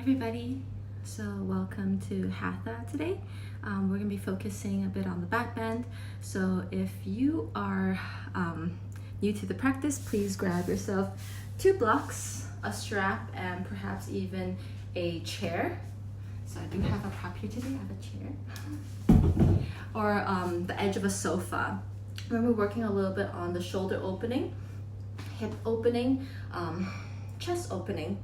everybody, so welcome to hatha today. We're going to be focusing a bit on the back bend. So if you are new to the practice, please grab yourself 2 blocks, a strap, and perhaps even a chair. So I do have a prop here today, I have a chair. Or the edge of a sofa. Remember, working a little bit on the shoulder opening, hip opening, chest opening,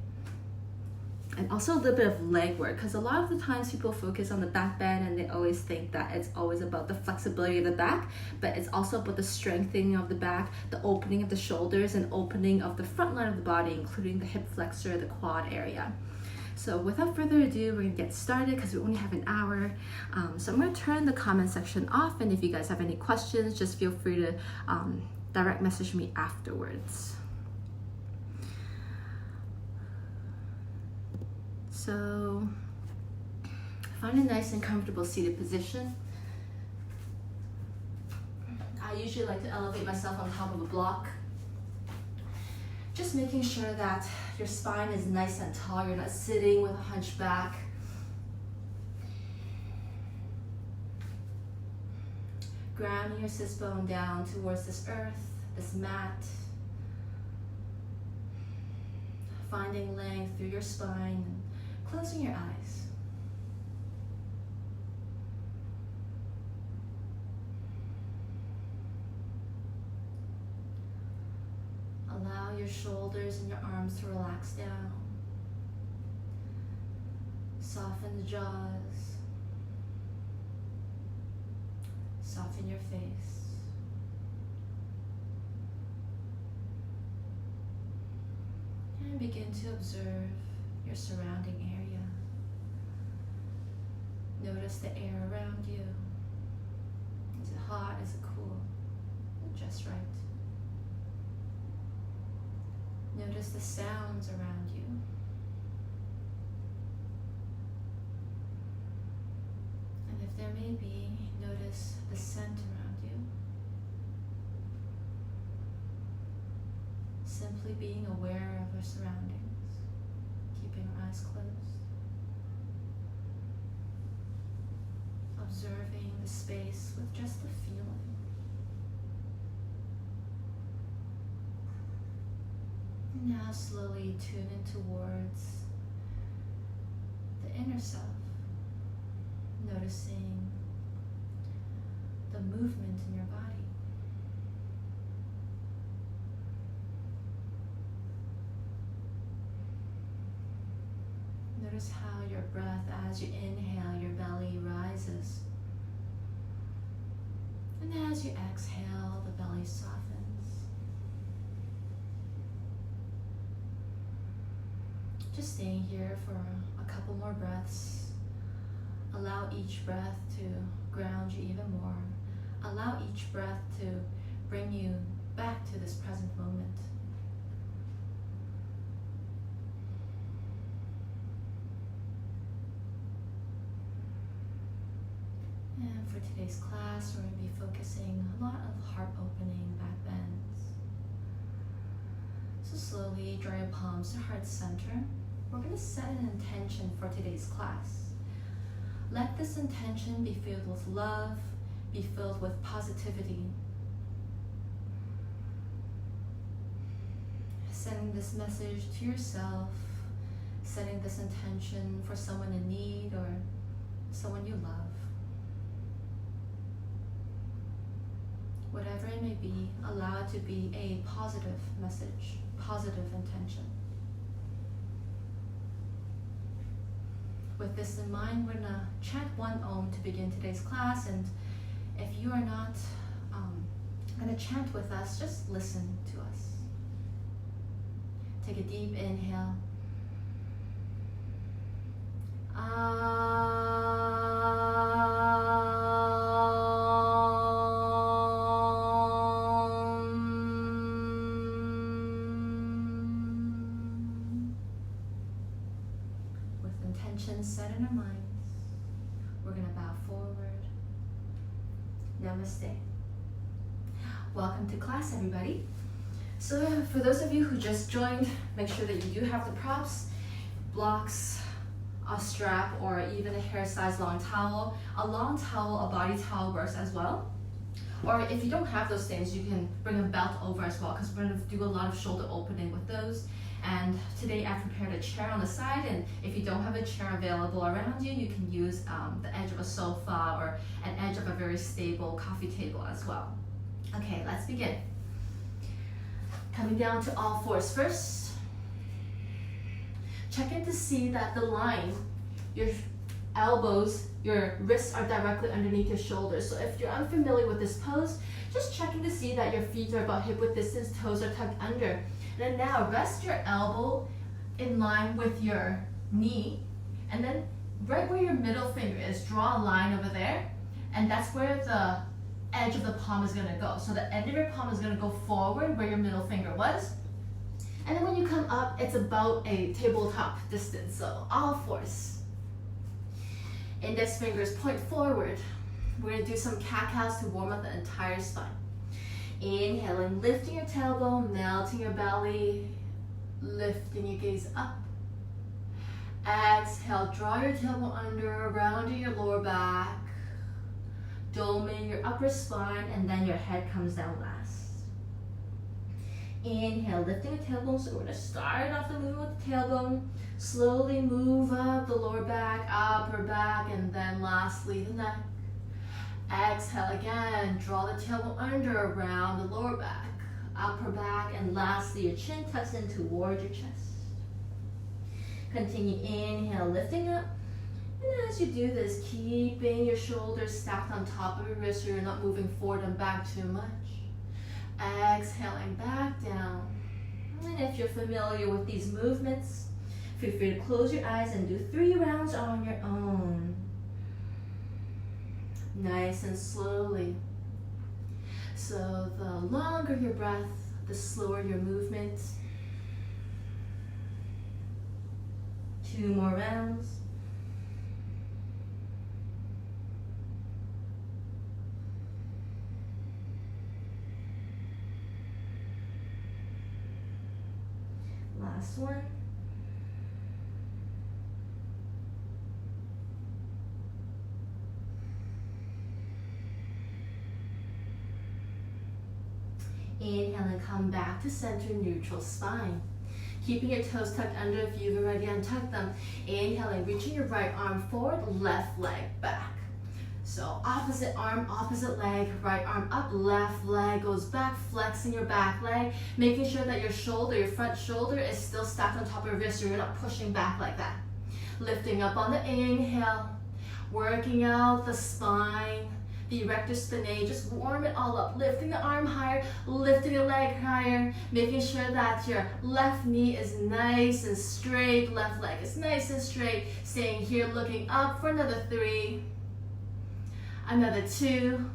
and also a little bit of leg work, because a lot of the times people focus on the back bend and they always think that it's always about the flexibility of the back, but it's also about the strengthening of the back, the opening of the shoulders, and opening of the front line of the body, including the hip flexor, the quad area. So without further ado, we're gonna get started because we only have an hour. So I'm gonna turn the comment section off, and if you guys have any questions, just feel free to direct message me afterwards. So find a nice and comfortable seated position. I usually like to elevate myself on top of a block. Just making sure that your spine is nice and tall. You're not sitting with a hunched back. Grounding your sits bone down towards this earth, this mat. Finding length through your spine. Closing your eyes. Allow your shoulders and your arms to relax down. Soften the jaws. Soften your face. And begin to observe your surrounding area. Notice the air around you. Is it hot? Is it cool? Just right. Notice the sounds around you. And if there may be, notice the scent around you. Simply being aware of our surroundings, keeping our eyes closed. Observing the space with just the feeling. Now slowly tune in towards the inner self, noticing the movement in your body. Notice how your breath, as you inhale, your belly rises. And as you exhale, the belly softens. Just staying here for a couple more breaths. Allow each breath to ground you even more. Allow each breath to bring you back to this present moment. And for today's class, we're going to be focusing a lot of heart opening, back bends. So slowly draw your palms to heart center. We're going to set an intention for today's class. Let this intention be filled with love, be filled with positivity. Sending this message to yourself, setting this intention for someone in need or someone you love. Whatever it may be, allow it to be a positive message, positive intention. With this in mind, we're gonna chant 1 Om to begin today's class, and if you are not gonna chant with us, just listen to us. Take a deep inhale. Set in our minds, we're going to bow forward. Namaste. Welcome to class, everybody. So for those of you who just joined, make sure that you do have the props, blocks, a strap or even a hair size long towel. A long towel, a body towel works as well. Or if you don't have those things, you can bring a belt over as well, because we're going to do a lot of shoulder opening with those. And today I prepared a chair on the side, and if you don't have a chair available around you, you can use the edge of a sofa or an edge of a very stable coffee table as well. Okay, let's begin. Coming down to all fours first. Check in to see that the line, your elbows, your wrists are directly underneath your shoulders. So if you're unfamiliar with this pose, just checking to see that your feet are about hip width distance, toes are tucked under. And then now rest your elbow in line with your knee, and then right where your middle finger is, draw a line over there, and that's where the edge of the palm is gonna go. So the end of your palm is gonna go forward where your middle finger was. And then when you come up, it's about a tabletop distance, so all fours. Index fingers point forward. We're gonna do some cat-cows to warm up the entire spine. Inhaling, lifting your tailbone, melting your belly, lifting your gaze up. Exhale, draw your tailbone under, rounding your lower back, doming your upper spine, and then your head comes down last. Inhale, lifting the tailbone. So we're going to start off the movement with the tailbone. Slowly move up the lower back, upper back, and then lastly the neck. Exhale again, draw the tailbone under, around the lower back, upper back, and lastly your chin tucks in towards your chest. Continue, inhale, lifting up. And as you do this, keeping your shoulders stacked on top of your wrist so you're not moving forward and back too much. Exhaling back down. And if you're familiar with these movements, feel free to close your eyes and do 3 rounds on your own. Nice and slowly. So the longer your breath, the slower your movement. 2 more rounds. Last one. Inhale and come back to center, neutral spine. Keeping your toes tucked under if you've already untucked them. Inhaling, reaching your right arm forward, left leg back. So opposite arm, opposite leg, right arm up, left leg goes back, flexing your back leg, making sure that your shoulder, your front shoulder is still stacked on top of your wrist so you're not pushing back like that. Lifting up on the inhale, working out the spine, the erector spinae, just warm it all up, lifting the arm higher, lifting the leg higher, making sure that your left knee is nice and straight, left leg is nice and straight, staying here looking up for another 3, another 2,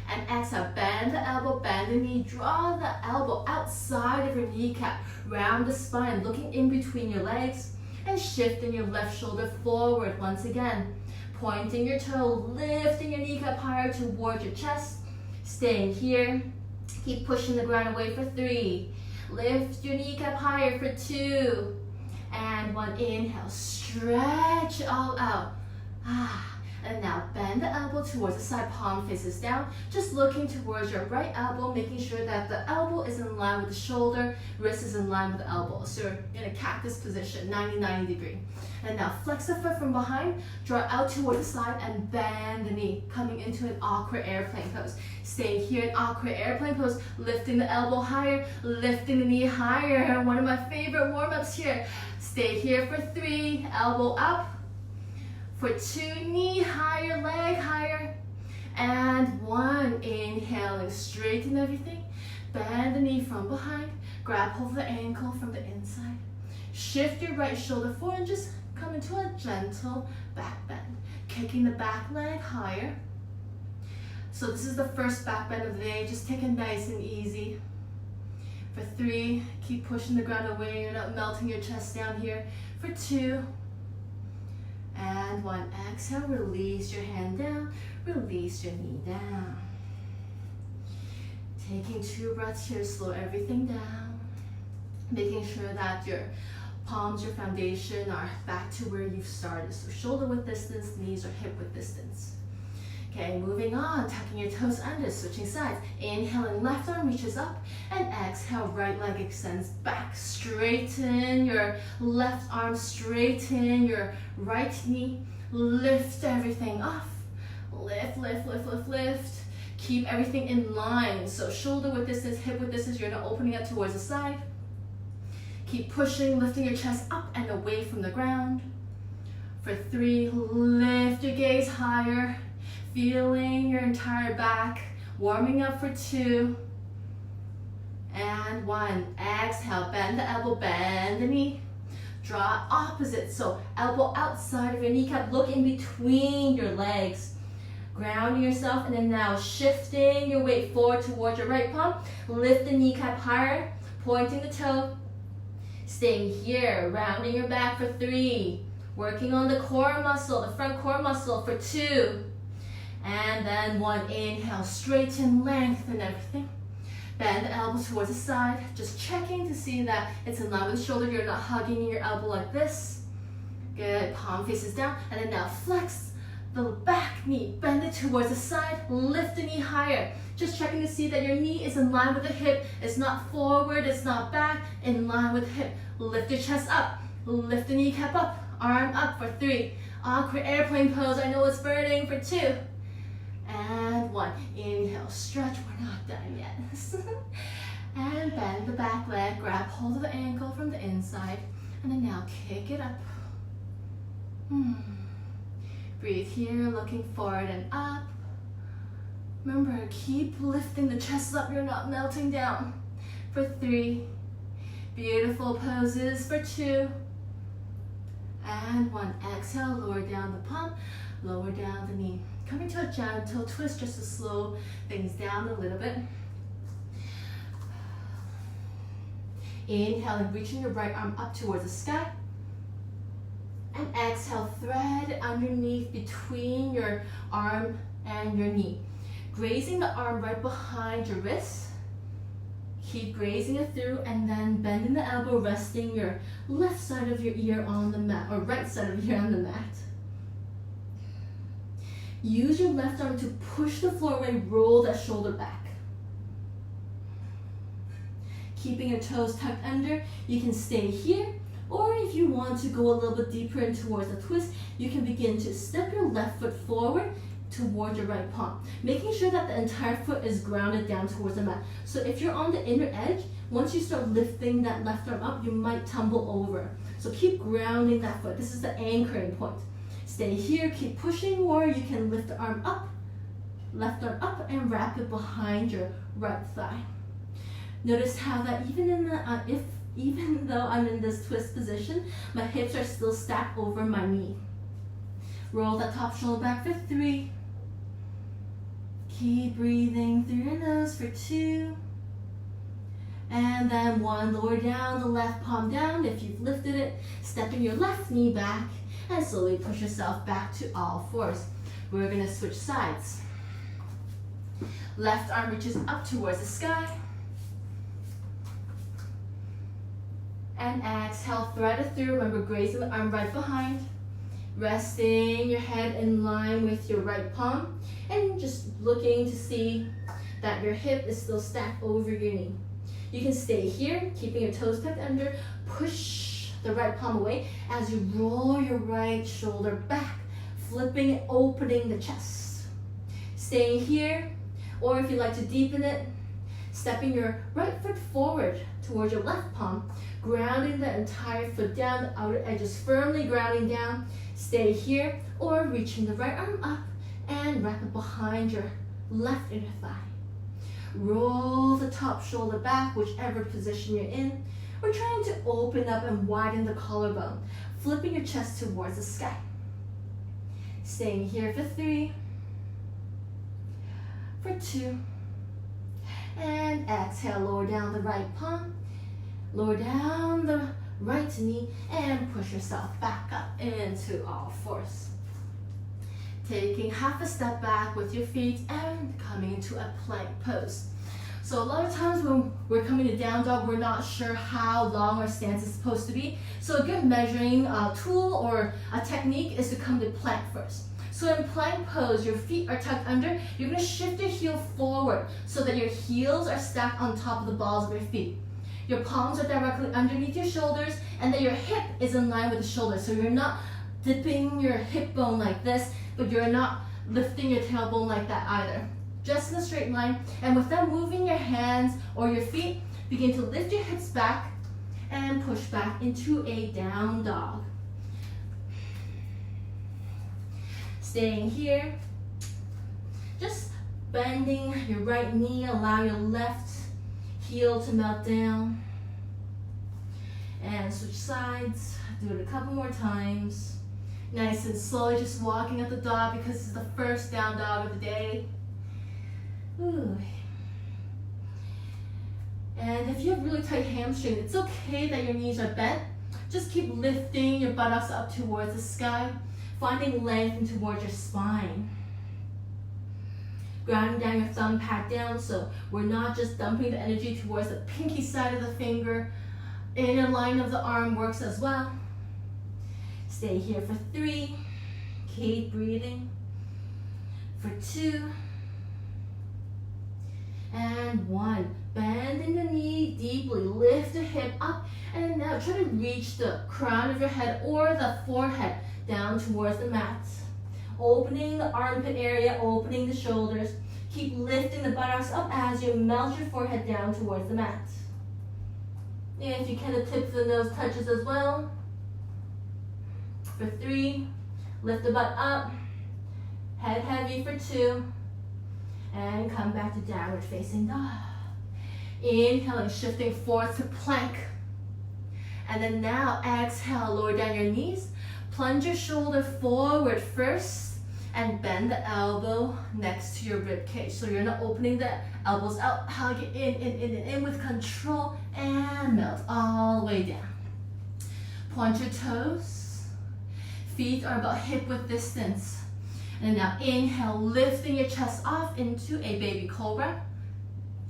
and exhale, bend the elbow, bend the knee, draw the elbow outside of your kneecap, round the spine, looking in between your legs, and shifting your left shoulder forward once again. Pointing your toe, lifting your kneecap higher towards your chest. Staying here. Keep pushing the ground away for 3. Lift your kneecap higher for 2. And 1. Inhale, stretch it all out. And now bend the elbow towards the side, palm faces down. Just looking towards your right elbow, making sure that the elbow is in line with the shoulder, wrist is in line with the elbow. So you're in a cactus position, 90 degree. And now flex the foot from behind, draw out toward the side, and bend the knee, coming into an awkward airplane pose. Staying here in awkward airplane pose, lifting the elbow higher, lifting the knee higher. One of my favorite warm-ups here. Stay here for 3, elbow up. For 2, knee higher, leg higher. And 1, inhaling, straighten everything. Bend the knee from behind. Grab hold of the ankle from the inside. Shift your right shoulder forward and just come into a gentle back bend. Kicking the back leg higher. So this is the first back bend of the day. Just take it nice and easy. For 3, keep pushing the ground away. You're not melting your chest down here. For 2, and 1, exhale, release your hand down, release your knee down. Taking 2 breaths here, slow everything down. Making sure that your Palms, your foundation, are back to where you've started. So shoulder width distance, knees or hip width distance. Okay, moving on, tucking your toes under, switching sides. Inhaling, left arm reaches up, and exhale, right leg extends back. Straighten your left arm, straighten your right knee. Lift everything off. Lift, lift, lift, lift, lift. Keep everything in line. So shoulder width distance, hip width distance, you're not opening up towards the side. Keep pushing, lifting your chest up and away from the ground. For 3, lift your gaze higher, feeling your entire back, warming up for 2, and 1. Exhale, bend the elbow, bend the knee. Draw opposite, so elbow outside of your kneecap, look in between your legs. Grounding yourself, and then now shifting your weight forward towards your right palm. Lift the kneecap higher, pointing the toe. Staying here, rounding your back for 3. Working on the core muscle, the front core muscle for 2. And then 1. Inhale, straighten, lengthen everything. Bend the elbow towards the side. Just checking to see that it's in line with the shoulder. You're not hugging your elbow like this. Good, palm faces down. And then now flex the back knee. Bend it towards the side. Lift the knee higher. Just checking to see that your knee is in line with the hip. It's not forward, it's not back. In line with the hip. Lift your chest up. Lift the kneecap up. Arm up for 3. Awkward airplane pose. I know it's burning for 2. And 1. Inhale, stretch. We're not done yet. And bend the back leg. Grab hold of the ankle from the inside. And then now kick it up. Breathe here, looking forward and up. Remember, keep lifting the chest up. You're not melting down. For 3. Beautiful poses for 2. And 1. Exhale, lower down the palm, lower down the knee. Coming to a gentle twist just to slow things down a little bit. Inhaling, reaching your right arm up towards the sky. And exhale, thread underneath between your arm and your knee. Grazing the arm right behind your wrist. Keep grazing it through, and then bending the elbow, resting your left side of your ear on the mat, or right side of your ear on the mat. Use your left arm to push the floor away, roll that shoulder back. Keeping your toes tucked under, you can stay here, or if you want to go a little bit deeper in towards the twist, you can begin to step your left foot forward towards your right palm, making sure that the entire foot is grounded down towards the mat. So if you're on the inner edge, once you start lifting that left arm up, you might tumble over. So keep grounding that foot. This is the anchoring point. Stay here, keep pushing, or you can lift the arm up, left arm up, and wrap it behind your right thigh. Notice how that even though I'm in this twist position, my hips are still stacked over my knee. Roll that top shoulder back for 3. Keep breathing through your nose for 2. And then 1, lower down the left palm down if you've lifted it. Stepping your left knee back and slowly push yourself back to all fours. We're gonna switch sides. Left arm reaches up towards the sky. And exhale, thread it through. Remember, grazing the arm right behind. Resting your head in line with your right palm. And just looking to see that your hip is still stacked over your knee. You can stay here, keeping your toes tucked under. Push the right palm away as you roll your right shoulder back, flipping and opening the chest. Staying here, or if you like to deepen it, stepping your right foot forward towards your left palm, grounding the entire foot down, the outer edges firmly grounding down. Stay here, or reaching the right arm up and wrap it behind your left inner thigh. Roll the top shoulder back, whichever position you're in. We're trying to open up and widen the collarbone, flipping your chest towards the sky. Staying here for 3, for 2, and exhale, lower down the right palm, lower down the right knee, and push yourself back up into all fours. Taking half a step back with your feet and coming into a plank pose. So a lot of times when we're coming to down dog, we're not sure how long our stance is supposed to be. So a good measuring tool or a technique is to come to plank first. So in plank pose, your feet are tucked under. You're going to shift your heel forward so that your heels are stacked on top of the balls of your feet. Your palms are directly underneath your shoulders, and then your hip is in line with the shoulder. So you're not dipping your hip bone like this, but you're not lifting your tailbone like that either. Just in a straight line, and without moving your hands or your feet, begin to lift your hips back and push back into a down dog. Staying here, just bending your right knee, allow your left heel to melt down. And switch sides, do it a couple more times. Nice and slowly, just walking up the dog because this is the first down dog of the day. Ooh. And if you have really tight hamstrings, it's okay that your knees are bent. Just keep lifting your buttocks up towards the sky, finding length and towards your spine. Grounding down your thumb pad down, so we're not just dumping the energy towards the pinky side of the finger. Inner line of the arm works as well. Stay here for 3. Keep breathing. For 2. And 1. Bend in the knee deeply. Lift the hip up. And now try to reach the crown of your head or the forehead down towards the mat. Opening the armpit area, opening the shoulders. Keep lifting the buttocks up as you melt your forehead down towards the mat. And if you can, the tip of the nose touches as well. For 3, lift the butt up. Head heavy for 2. And come back to downward facing dog. Inhaling, shifting forward to plank. And then now exhale, lower down your knees. Plunge your shoulder forward first and bend the elbow next to your rib cage. So you're not opening the elbows out. Hug it in with control and melt all the way down. Point your toes. Feet are about hip width distance. And now inhale, lifting your chest off into a baby cobra.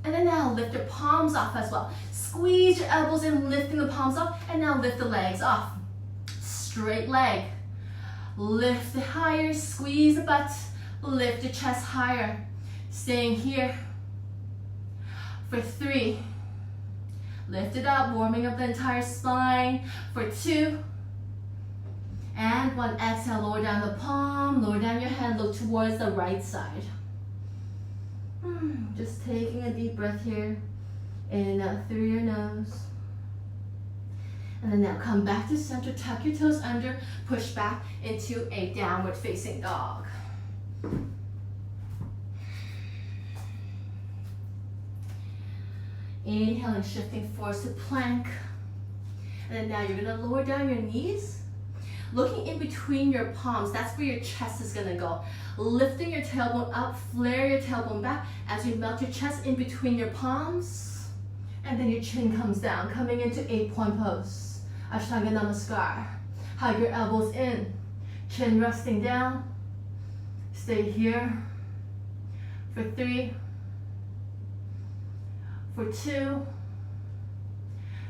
And then now lift your palms off as well. Squeeze your elbows in, lifting the palms off. And now lift the legs off. Straight leg. Lift it higher, squeeze the butt. Lift your chest higher. Staying here. For 3. Lift it up, warming up the entire spine. For 2. And 1, exhale, lower down the palm, lower down your head, look towards the right side. Just taking a deep breath here. In and out through your nose. And then now come back to center, tuck your toes under, push back into a downward facing dog. Inhaling, shifting forward to plank. And then now you're gonna lower down your knees. Looking in between your palms, that's where your chest is gonna go. Lifting your tailbone up, flare your tailbone back as you melt your chest in between your palms. And then your chin comes down, coming into 8-point pose. Ashtanga namaskar. Hug your elbows in, chin resting down. Stay here. For 3. For 2.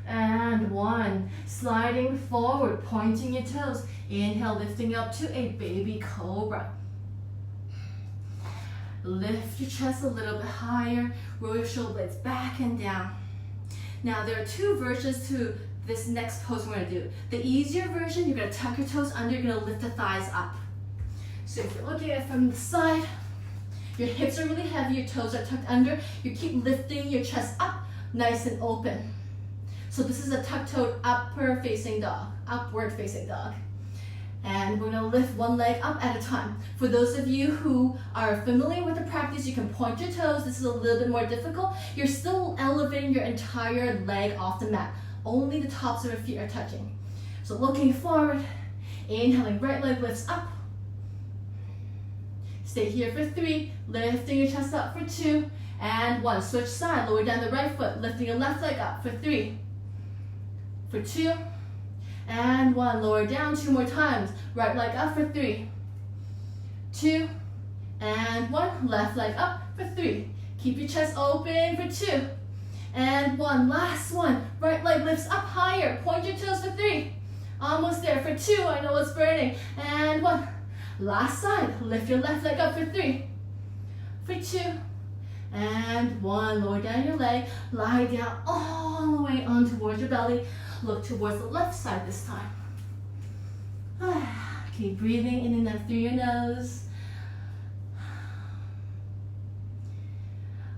And 1. Sliding forward, pointing your toes. Inhale, lifting up to a baby cobra. Lift your chest a little bit higher. Roll your shoulder blades back and down. Now there are 2 versions to this next pose we're gonna do. The easier version, you're gonna tuck your toes under, you're gonna lift the thighs up. So if you're looking at it from the side, your hips are really heavy, your toes are tucked under, you keep lifting your chest up, nice and open. So this is a tuck-toed upward facing dog. And we're gonna lift one leg up at a time. For those of you who are familiar with the practice, you can point your toes. This is a little bit more difficult. You're still elevating your entire leg off the mat. Only the tops of your feet are touching. So looking forward, inhaling, right leg lifts up. Stay here for 3, lifting your chest up for 2, and 1. Switch side, lower down the right foot, lifting your left leg up for 3, for 2, and 1. Lower down 2 more times. Right leg up for 3, 2, and 1. Left leg up for 3. Keep your chest open for 2. And 1, last one. Right leg lifts up higher. Point your toes for 3. Almost there for 2, I know it's burning. And 1. Last side, lift your left leg up for 3. For 2. And 1, lower down your leg. Lie down all the way on towards your belly. Look towards the left side this time. Keep breathing in and out through your nose.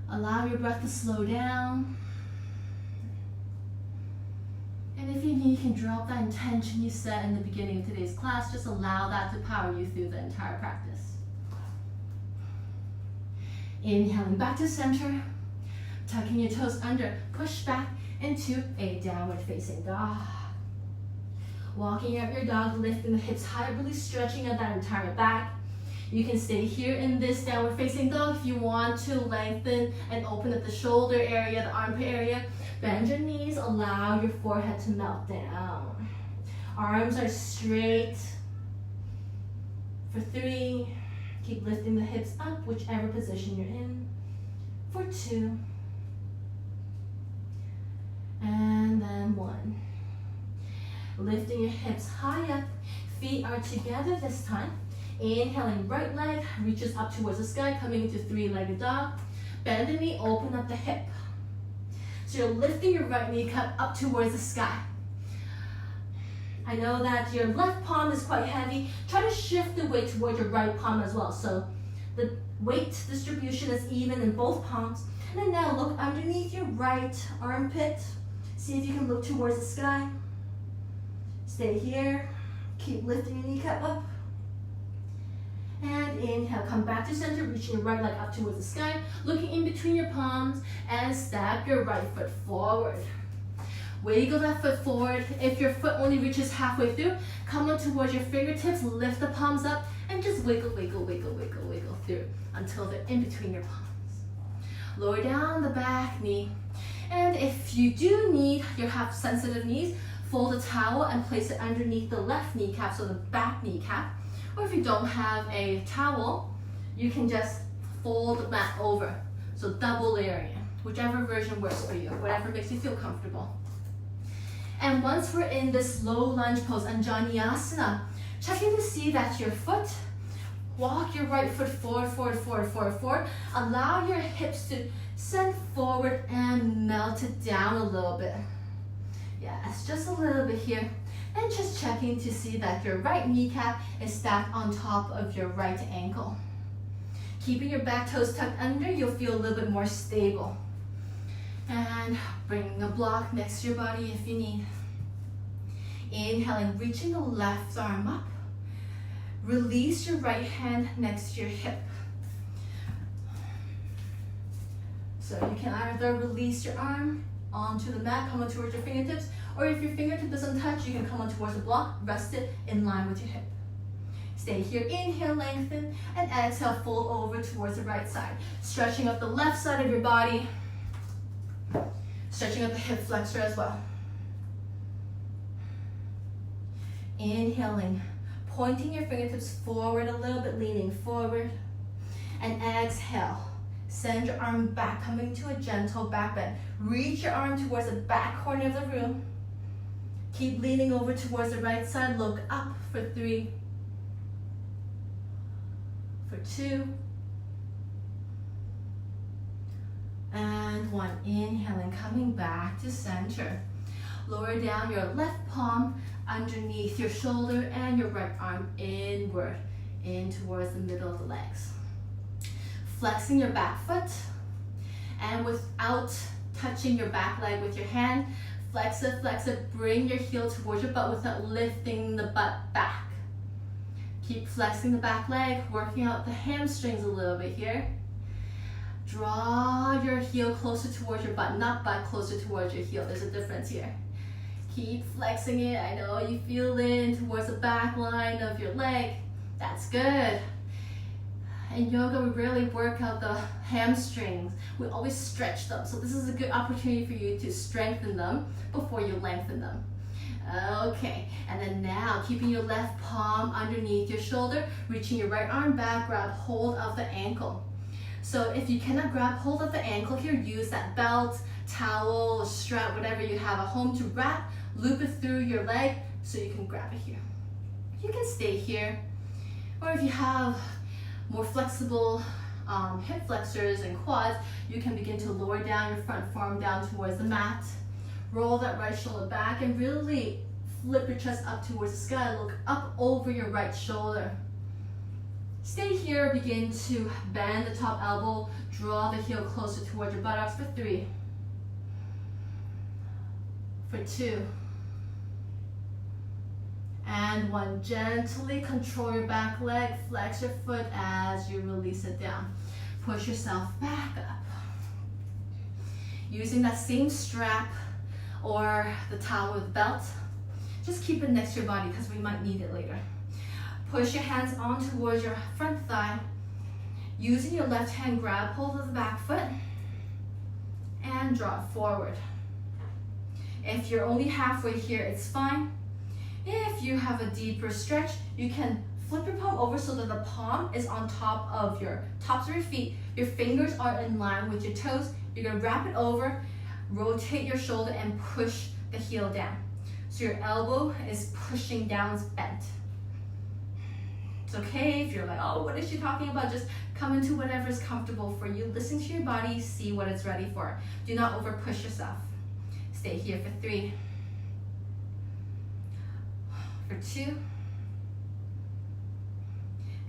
Allow your breath to slow down. And if you need, you can drop that intention you set in the beginning of today's class. Just allow that to power you through the entire practice. Inhaling back to center. Tucking your toes under. Push back into a downward facing dog. Walking up your dog, lifting the hips high, really stretching out that entire back. You can stay here in this downward facing dog if you want to lengthen and open up the shoulder area, the armpit area. Bend your knees, allow your forehead to melt down. Arms are straight. For 3, keep lifting the hips up, whichever position you're in. For 2. And then 1. Lifting your hips high up, feet are together this time. Inhaling, right leg reaches up towards the sky, coming into 3-legged dog. Bend the knee, open up the hip. So you're lifting your right kneecap up towards the sky. I know that your left palm is quite heavy. Try to shift the weight towards your right palm as well. So the weight distribution is even in both palms. And then now look underneath your right armpit. See if you can look towards the sky. Stay here. Keep lifting your kneecap up. And inhale, come back to center, reaching your right leg up towards the sky, looking in between your palms, and step your right foot forward. Wiggle that foot forward. If your foot only reaches halfway through, come on towards your fingertips, lift the palms up, and just wiggle, wiggle, wiggle, wiggle, wiggle through until they're in between your palms. Lower down the back knee. And if you do need, you have sensitive knees, fold a towel and place it underneath the left kneecap, so the back kneecap. Or if you don't have a towel, you can just fold the mat over. So double layering, whichever version works for you, whatever makes you feel comfortable. And once we're in this low lunge pose, Anjaneyasana, checking to see that your foot, walk your right foot forward, forward, forward, forward, forward. Allow your hips to send forward and melt it down a little bit. Yes, just a little bit here. And just checking to see that your right kneecap is stacked on top of your right ankle. Keeping your back toes tucked under, you'll feel a little bit more stable. And bringing a block next to your body if you need. Inhaling, reaching the left arm up. Release your right hand next to your hip. So you can either release your arm onto the mat, come on towards your fingertips, or if your fingertip doesn't touch, you can come on towards the block, rest it in line with your hip. Stay here, inhale, lengthen, and exhale, fold over towards the right side. Stretching up the left side of your body, stretching up the hip flexor as well. Inhaling, pointing your fingertips forward a little bit, leaning forward, and exhale. Send your arm back, coming to a gentle back bend. Reach your arm towards the back corner of the room. Keep leaning over towards the right side. Look up for 3, for 2, and 1. Inhaling, coming back to center. Lower down your left palm underneath your shoulder and your right arm inward, in towards the middle of the legs. Flexing your back foot, and without touching your back leg with your hand, flex it, bring your heel towards your butt without lifting the butt back. Keep flexing the back leg, working out the hamstrings a little bit here. Draw your heel closer towards your butt, not butt closer towards your heel. There's a difference here. Keep flexing it. I know you feel it towards the back line of your leg. That's good. In yoga, we rarely work out the hamstrings. We always stretch them. So this is a good opportunity for you to strengthen them before you lengthen them. Okay, and then now, keeping your left palm underneath your shoulder, reaching your right arm back, grab hold of the ankle. So if you cannot grab hold of the ankle here, use that belt, towel, strap, whatever you have at home to wrap, loop it through your leg so you can grab it here. You can stay here, or if you have more flexible hip flexors and quads, you can begin to lower down your front forearm down towards the mat. Roll that right shoulder back and really flip your chest up towards the sky. Look up over your right shoulder. Stay here, begin to bend the top elbow, draw the heel closer towards your buttocks for 3, for 2, and 1. Gently control your back leg, flex your foot as you release it down. Push yourself back up. Using that same strap or the towel with belt, just keep it next to your body because we might need it later. Push your hands on towards your front thigh. Using your left hand, grab hold of the back foot and draw it forward. If you're only halfway here, it's fine. If you have a deeper stretch, you can flip your palm over so that the palm is on top of your tops of your feet. Your fingers are in line with your toes. You're gonna wrap it over, rotate your shoulder and push the heel down. So your elbow is pushing down, it's bent. It's okay if you're like, oh, what is she talking about? Just come into whatever is comfortable for you. Listen to your body, see what it's ready for. Do not over push yourself. Stay here for 3, for 2,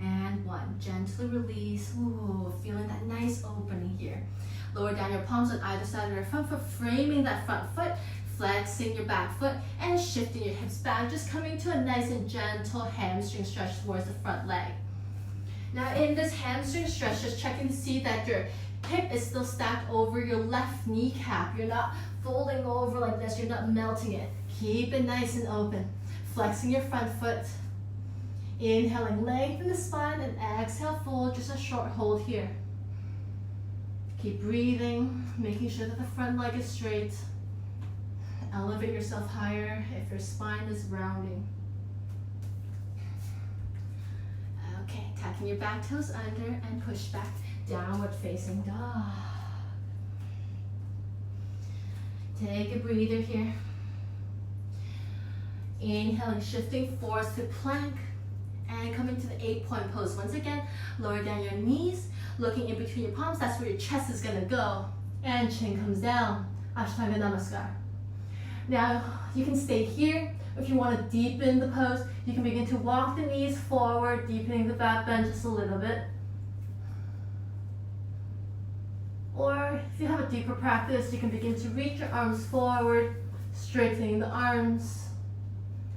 and 1. Gently release. Ooh, feeling that nice opening here. Lower down your palms on either side of your front foot, framing that front foot, flexing your back foot, and shifting your hips back, just coming to a nice and gentle hamstring stretch towards the front leg. Now in this hamstring stretch, just checking to see that your hip is still stacked over your left kneecap. You're not folding over like this, you're not melting it. Keep it nice and open. Flexing your front foot. Inhaling, lengthen the spine, and exhale, fold, just a short hold here. Keep breathing, making sure that the front leg is straight. Elevate yourself higher if your spine is rounding. Okay, tucking your back toes under and push back, downward facing dog. Take a breather here. Inhaling, shifting forward to plank and coming to the 8-point pose. Once again, lower down your knees, looking in between your palms. That's where your chest is gonna go. And chin comes down, ashtanga namaskar. Now, you can stay here. If you want to deepen the pose, you can begin to walk the knees forward, deepening the back bend just a little bit. Or if you have a deeper practice, you can begin to reach your arms forward, straightening the arms,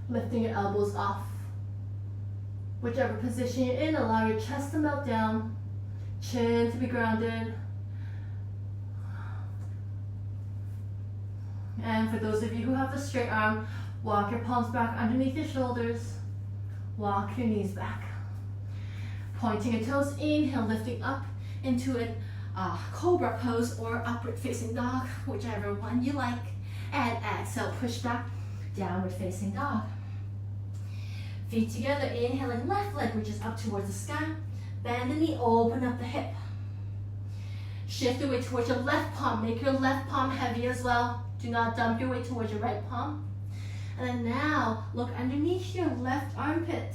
lifting your elbows off. Whichever position you're in, allow your chest to melt down, chin to be grounded. And for those of you who have the straight arm, walk your palms back underneath your shoulders. Walk your knees back. Pointing your toes, inhale, lifting up into a cobra pose or upward facing dog, whichever one you like. And exhale, push back, downward facing dog. Feet together, inhaling, left leg reaches up towards the sky. Bend the knee, open up the hip. Shift your weight towards your left palm. Make your left palm heavy as well. Do not dump your weight towards your right palm. And then now, look underneath your left armpit.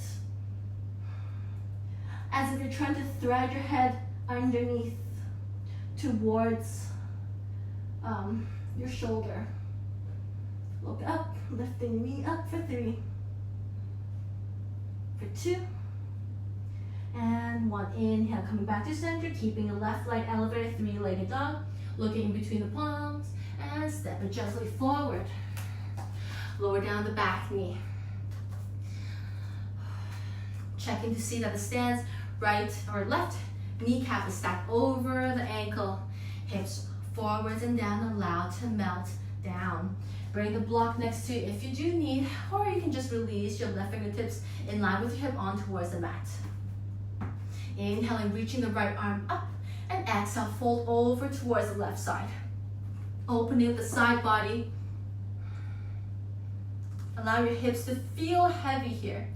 As if you're trying to thread your head underneath towards your shoulder. Look up, lifting knee up for 3, for 2, and 1. Inhale, coming back to center, keeping the left leg elevated, 3-legged dog. Looking in between the palms, and step it gently forward. Lower down the back knee. Checking to see that the stance, right or left kneecap is stacked over the ankle. Hips forwards and down, allow to melt down. Bring the block next to you if you do need, or you can just release your left fingertips in line with your hip on towards the mat. Inhaling, reaching the right arm up, and exhale, fold over towards the left side. Opening up the side body. Allow your hips to feel heavy here.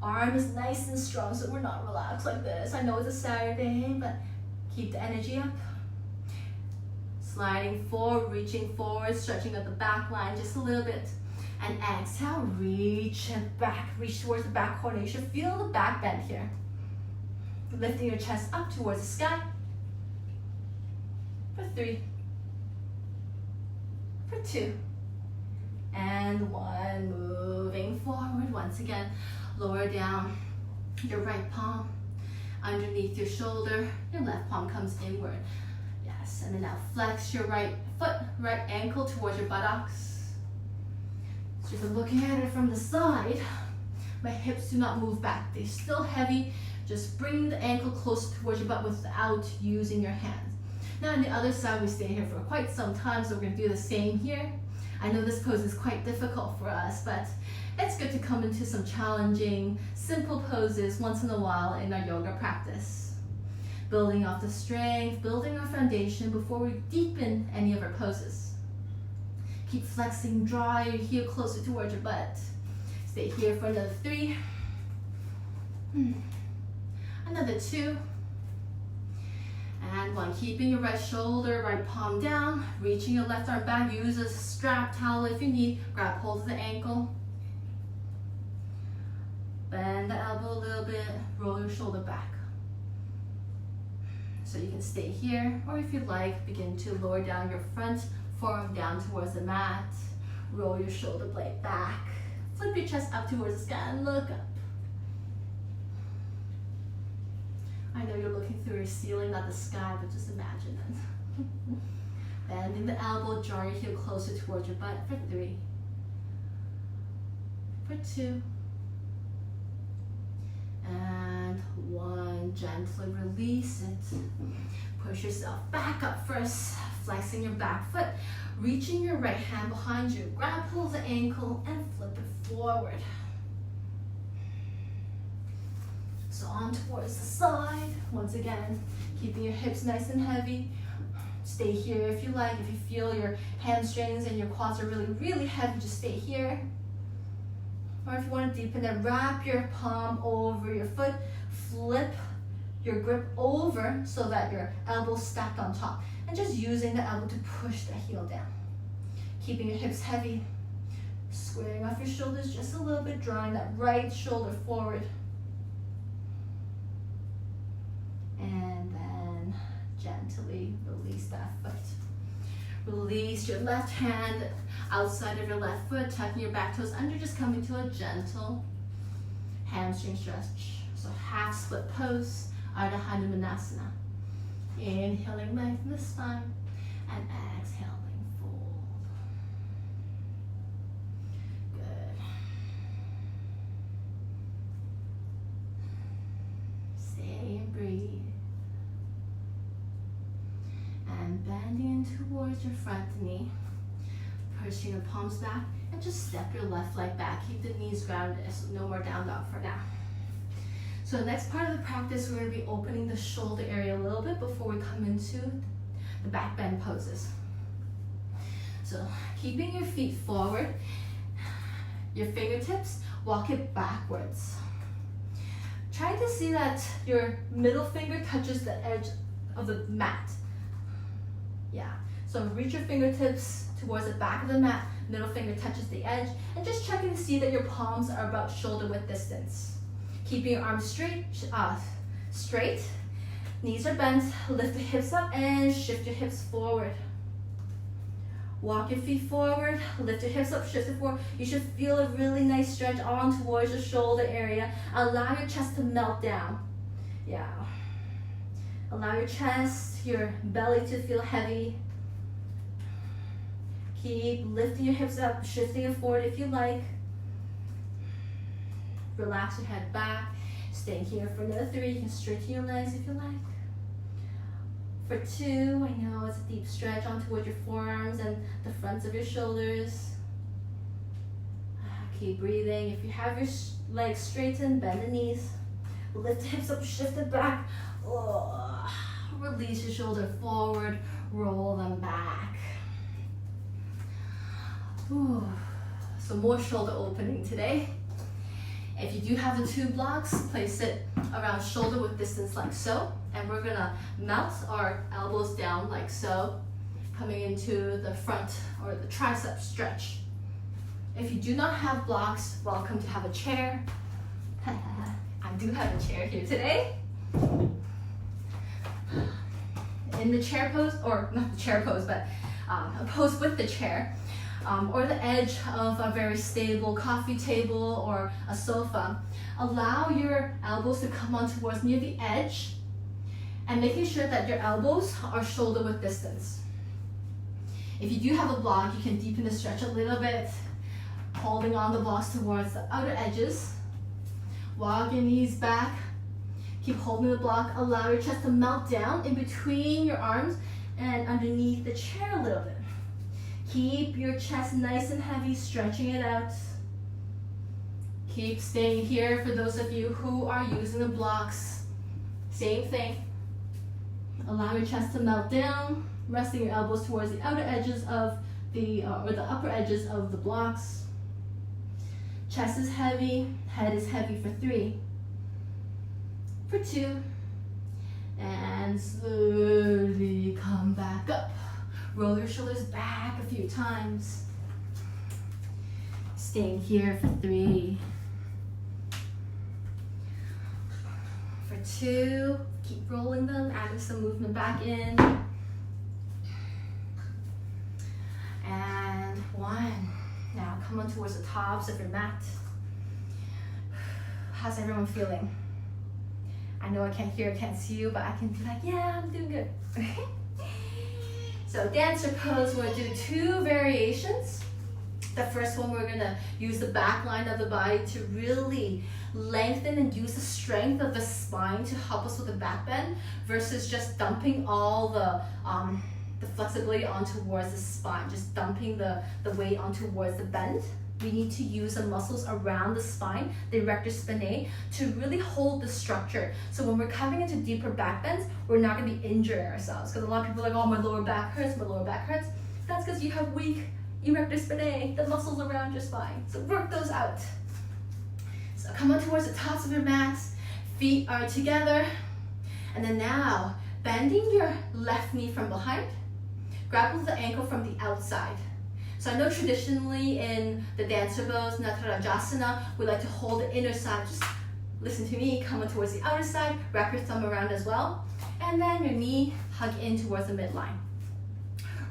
Arm is nice and strong, so we're not relaxed like this. I know it's a Saturday, but Keep the energy up. Sliding forward, reaching forward, stretching up the back line just a little bit. And exhale, reach and back, reach towards the back corner. You should feel the back bend here. Lifting your chest up towards the sky. For 3. For 2. And 1. Moving forward. Once again, lower down your right palm underneath your shoulder. Your left palm comes inward. Yes, and then now flex your right foot, right ankle towards your buttocks. So if I'm looking at it from the side, my hips do not move back. They're still heavy. Just bring the ankle close towards your butt without using your hands. Now on the other side, we stay here for quite some time, so we're going to do the same here. I know this pose is quite difficult for us, but it's good to come into some challenging, simple poses once in a while in our yoga practice. Building off the strength, building our foundation before we deepen any of our poses. Keep flexing, draw your heel closer towards your butt. Stay here for another 3. Another 2. And 1. Keeping your right shoulder, right palm down, reaching your left arm back. Use a strap towel if you need. Grab hold of the ankle. Bend the elbow a little bit, roll your shoulder back. So you can stay here, or if you like, begin to lower down your front forearm down towards the mat. Roll your shoulder blade back. Flip your chest up towards the sky and look up. I know you're looking through your ceiling, not the sky, but just imagine it. Bending the elbow, draw your heel closer towards your butt for 3. For 2. And 1. Gently release it. Push yourself back up first, flexing your back foot, reaching your right hand behind you. Grab hold of the ankle and flip it forward. So on towards the side. Once again, keeping your hips nice and heavy. Stay here if you like. If you feel your hamstrings and your quads are really, really heavy, just stay here. Or if you want to deepen it, wrap your palm over your foot. Flip your grip over so that your elbow's stacked on top. And just using the elbow to push the heel down. Keeping your hips heavy. Squaring off your shoulders just a little bit, drawing that right shoulder forward. And then gently release that foot. Release your left hand outside of your left foot, tucking your back toes under, just coming to a gentle hamstring stretch. So half split pose, Ardha Hanumanasana. Inhaling, lengthen the spine, and exhaling, fold. Good. Stay and breathe. And bending in towards your front knee. Pushing your palms back and just step your left leg back. Keep the knees grounded, so no more down dog for now. So the next part of the practice, we're going to be opening the shoulder area a little bit before we come into the back bend poses. So keeping your feet forward, your fingertips, walk it backwards. Try to see that your middle finger touches the edge of the mat. Yeah, so reach your fingertips towards the back of the mat, middle finger touches the edge, and just checking to see that your palms are about shoulder width distance. Keeping your arms straight, knees are bent, lift the hips up and shift your hips forward. Walk your feet forward, lift your hips up, shift it forward. You should feel a really nice stretch on towards your shoulder area. Allow your chest to melt down. Yeah. Allow your chest, your belly to feel heavy. Keep lifting your hips up, shifting it forward if you like. Relax your head back. Stay here for another 3. You can straighten your legs if you like. For 2, I know it's a deep stretch on towards your forearms and the fronts of your shoulders. Keep breathing. If you have your legs straightened, bend the knees. Lift the hips up, shift it back. Oh, release your shoulder forward, roll them back. Ooh. So more shoulder opening today. If you do have the 2 blocks, place it around shoulder width distance like so. And we're gonna melt our elbows down like so, coming into the front or the tricep stretch. If you do not have blocks, welcome to have a chair. I do have a chair here today. In the chair pose, or not the chair pose, but a pose with the chair, or the edge of a very stable coffee table or a sofa. Allow your elbows to come on towards near the edge and making sure that your elbows are shoulder width distance. If you do have a block, you can deepen the stretch a little bit, holding on the blocks towards the outer edges. Walk your knees back. Keep holding the block. Allow your chest to melt down in between your arms and underneath the chair a little bit. Keep your chest nice and heavy, stretching it out. Keep staying here for those of you who are using the blocks. Same thing. Allow your chest to melt down, resting your elbows towards the outer edges of the, or the upper edges of the blocks. Chest is heavy, head is heavy for 3, for 2, and slowly come back up. Roll your shoulders back a few times. Staying here for 3, for 2, keep rolling them, adding some movement back in, and 1. Now come on towards the tops of your mat. How's everyone feeling? I know I can't hear, I can't see you, but I can be like, yeah, I'm doing good. So dancer pose, we're gonna do 2 variations. The first one, we're gonna use the back line of the body to really lengthen and use the strength of the spine to help us with the back bend versus just dumping all the flexibility on towards the spine, just dumping the weight on towards the bend. We need to use the muscles around the spine, the erector spinae, to really hold the structure. So when we're coming into deeper back bends, we're not gonna be injuring ourselves. Because a lot of people are like, oh, my lower back hurts, my lower back hurts. That's because you have weak erector spinae, the muscles around your spine. So work those out. So come on towards the tops of your mats, feet are together. And then now, bending your left knee from behind, grapple the ankle from the outside. So I know traditionally in the dancer pose, Natarajasana, we like to hold the inner side. Just listen to me, come on towards the outer side, wrap your thumb around as well. And then your knee, hug in towards the midline.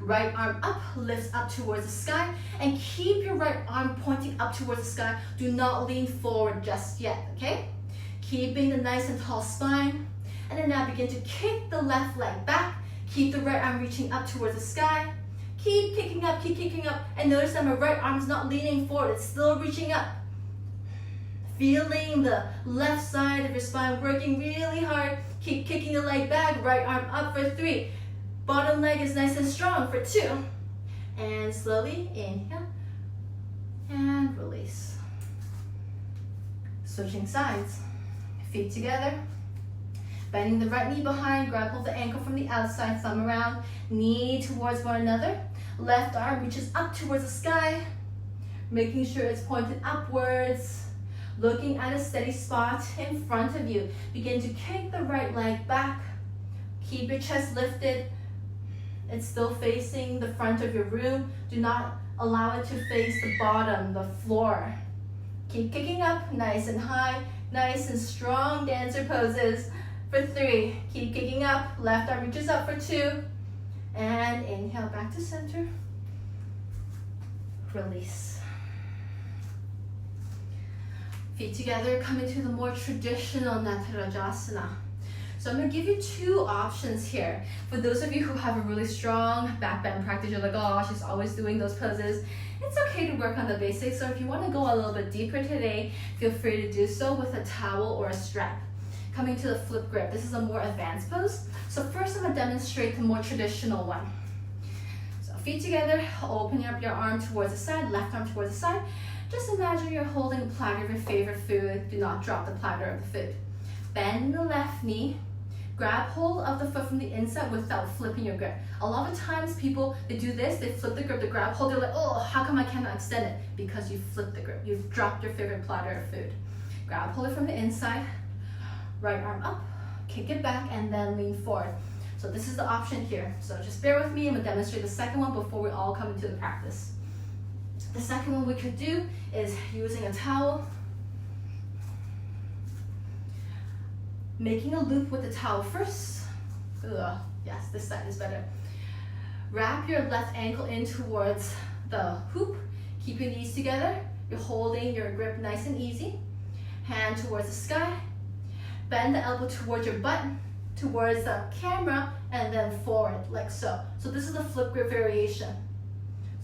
Right arm up, lifts up towards the sky, and keep your right arm pointing up towards the sky. Do not lean forward just yet, okay? Keeping the nice and tall spine. And then now begin to kick the left leg back. Keep the right arm reaching up towards the sky. Keep kicking up, and notice that my right arm is not leaning forward, it's still reaching up. Feeling the left side of your spine working really hard. Keep kicking the leg back, right arm up for 3. Bottom leg is nice and strong for 2. And slowly inhale and release. Switching sides. Feet together. Bending the right knee behind, grapple the ankle from the outside, thumb around, knee towards one another. Left arm reaches up towards the sky, making sure it's pointed upwards. Looking at a steady spot in front of you. Begin to kick the right leg back. Keep your chest lifted. It's still facing the front of your room. Do not allow it to face the bottom, the floor. Keep kicking up, nice and high, nice and strong dancer poses. For 3, keep kicking up, left arm reaches up for 2, and inhale back to center, release. Feet together, come into the more traditional Natarajasana. So I'm gonna give you 2 options here. For those of you who have a really strong back bend practice, you're like, oh, she's always doing those poses. It's okay to work on the basics, so if you wanna go a little bit deeper today, feel free to do so with a towel or a strap. Coming to the flip grip, this is a more advanced pose. So first I'm gonna demonstrate the more traditional one. So feet together, open up your arm towards the side, left arm towards the side. Just imagine you're holding a platter of your favorite food. Do not drop the platter of the food. Bend the left knee, grab hold of the foot from the inside without flipping your grip. A lot of times people, they do this, they flip the grip, they grab hold, they're like, oh, how come I cannot extend it? Because you flipped the grip, you've dropped your favorite platter of food. Grab hold it from the inside, right arm up, kick it back, and then lean forward. So this is the option here. So just bear with me, I'm gonna demonstrate the second one before we all come into the practice. The second one we could do is using a towel, making a loop with the towel first. Yes, this side is better. Wrap your left ankle in towards the hoop. Keep your knees together. You're holding your grip nice and easy. Hand towards the sky. Bend the elbow towards your butt, towards the camera, and then forward, like so. So this is a flip grip variation.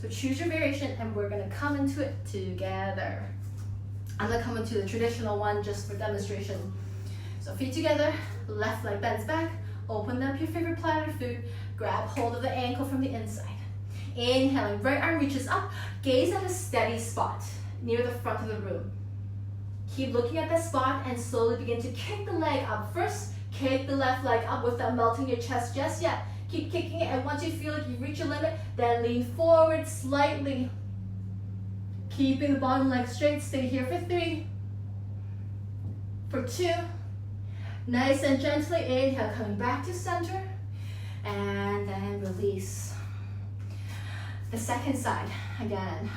So choose your variation, and we're gonna come into it together. I'm gonna come into the traditional one just for demonstration. So feet together, left leg bends back, open up your favorite platter of food, grab hold of the ankle from the inside. Inhaling, right arm reaches up, gaze at a steady spot near the front of the room. Keep looking at that spot and slowly begin to kick the leg up. First, kick the left leg up without melting your chest just yet. Keep kicking it, and once you feel like you reach your limit, then lean forward slightly. Keeping the bottom leg straight, stay here for 3, for 2. Nice and gently inhale, coming back to center, and then release. The second side, again,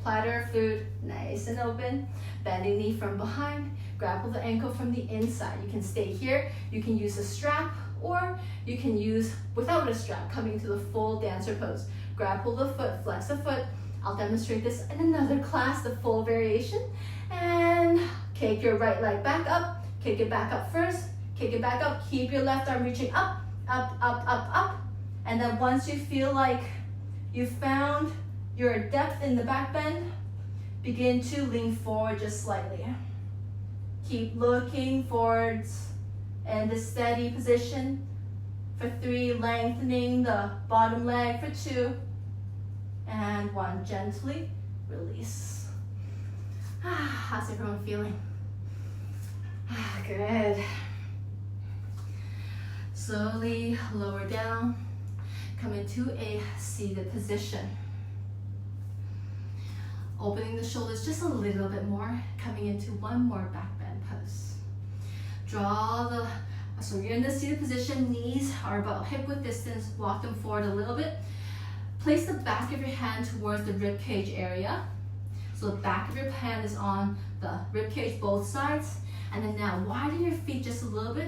platter of food, nice and open, bending knee from behind, grapple the ankle from the inside. You can stay here, you can use a strap, or you can use without a strap, coming to the full dancer pose. Grapple the foot, flex the foot. I'll demonstrate this in another class, the full variation. And kick your right leg back up, kick it back up first, kick it back up, keep your left arm reaching up, up, up, up, up. And then once you feel like you've found your depth in the back bend, begin to lean forward just slightly. Keep looking forwards in the steady position. For 3, lengthening the bottom leg. For 2, and 1, gently release. How's everyone feeling? Good. Slowly lower down, come into a seated position. Opening the shoulders just a little bit more, coming into one more back bend pose. So you're in the seated position, knees are about hip width distance, walk them forward a little bit. Place the back of your hand towards the rib cage area. So the back of your hand is on the rib cage, both sides. And then now widen your feet just a little bit.